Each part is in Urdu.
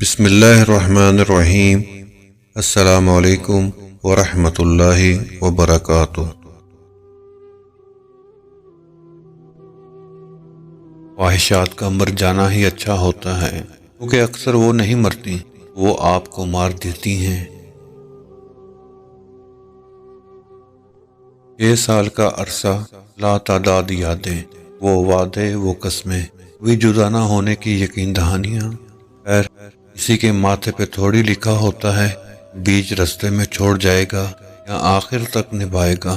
بسم اللہ الرحمن الرحیم۔ السلام علیکم ورحمۃ اللہ وبرکاتہ۔ خواہشات کا مر جانا ہی اچھا ہوتا ہے، کیونکہ اکثر وہ نہیں مرتی، وہ آپ کو مار دیتی ہیں۔ 6 سال کا عرصہ، لا تعداد یادیں، وہ وعدے، وہ قسمیں، وہی جدا نہ ہونے کی یقین دہانیاں۔ خیر، کسی کے ماتھے پہ تھوڑی لکھا ہوتا ہے بیچ رستے میں چھوڑ جائے گا یا آخر تک نبھائے گا۔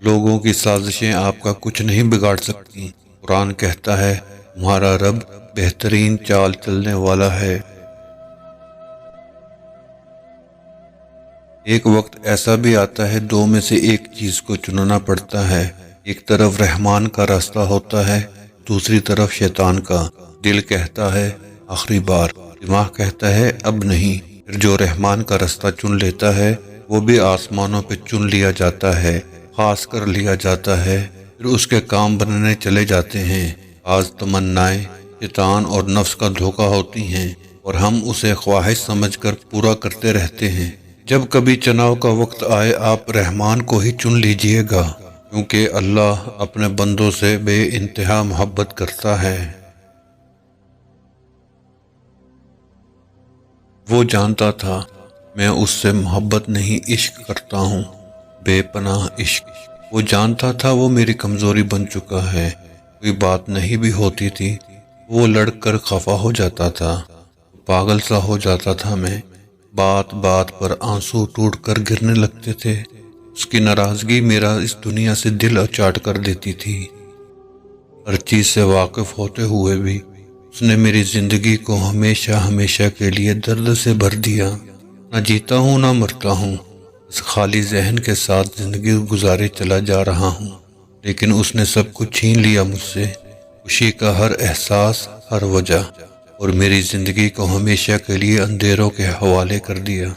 لوگوں کی سازشیں آپ کا کچھ نہیں بگاڑ سکتی۔ قرآن کہتا ہے تمہارا رب بہترین چال چلنے والا ہے۔ ایک وقت ایسا بھی آتا ہے دو میں سے ایک چیز کو چننا پڑتا ہے، ایک طرف رحمان کا راستہ ہوتا ہے، دوسری طرف شیطان کا۔ دل کہتا ہے آخری بار، دماغ کہتا ہے اب نہیں۔ پھر جو رحمان کا راستہ چن لیتا ہے وہ بھی آسمانوں پہ چن لیا جاتا ہے، خاص کر لیا جاتا ہے، پھر اس کے کام بننے چلے جاتے ہیں۔ بعض تمنائیں شیطان اور نفس کا دھوکہ ہوتی ہیں اور ہم اسے خواہش سمجھ کر پورا کرتے رہتے ہیں۔ جب کبھی چناؤ کا وقت آئے آپ رحمان کو ہی چن لیجئے گا، کیونکہ اللہ اپنے بندوں سے بے انتہا محبت کرتا ہے۔ وہ جانتا تھا میں اس سے محبت نہیں عشق کرتا ہوں، بے پناہ عشق۔ وہ جانتا تھا وہ میری کمزوری بن چکا ہے، کوئی بات نہیں بھی ہوتی تھی وہ لڑ کر خفا ہو جاتا تھا، پاگل سا ہو جاتا تھا میں، بات بات پر آنسو ٹوٹ کر گرنے لگتے تھے۔ اس کی ناراضگی میرا اس دنیا سے دل اچاٹ کر دیتی تھی۔ ہر چیز سے واقف ہوتے ہوئے بھی اس نے میری زندگی کو ہمیشہ ہمیشہ کے لیے درد سے بھر دیا۔ نہ جیتا ہوں نہ مرتا ہوں، اس خالی ذہن کے ساتھ زندگی گزارے چلا جا رہا ہوں، لیکن اس نے سب کچھ چھین لیا مجھ سے، خوشی کا ہر احساس، ہر وجہ، اور میری زندگی کو ہمیشہ کے لیے اندھیروں کے حوالے کر دیا۔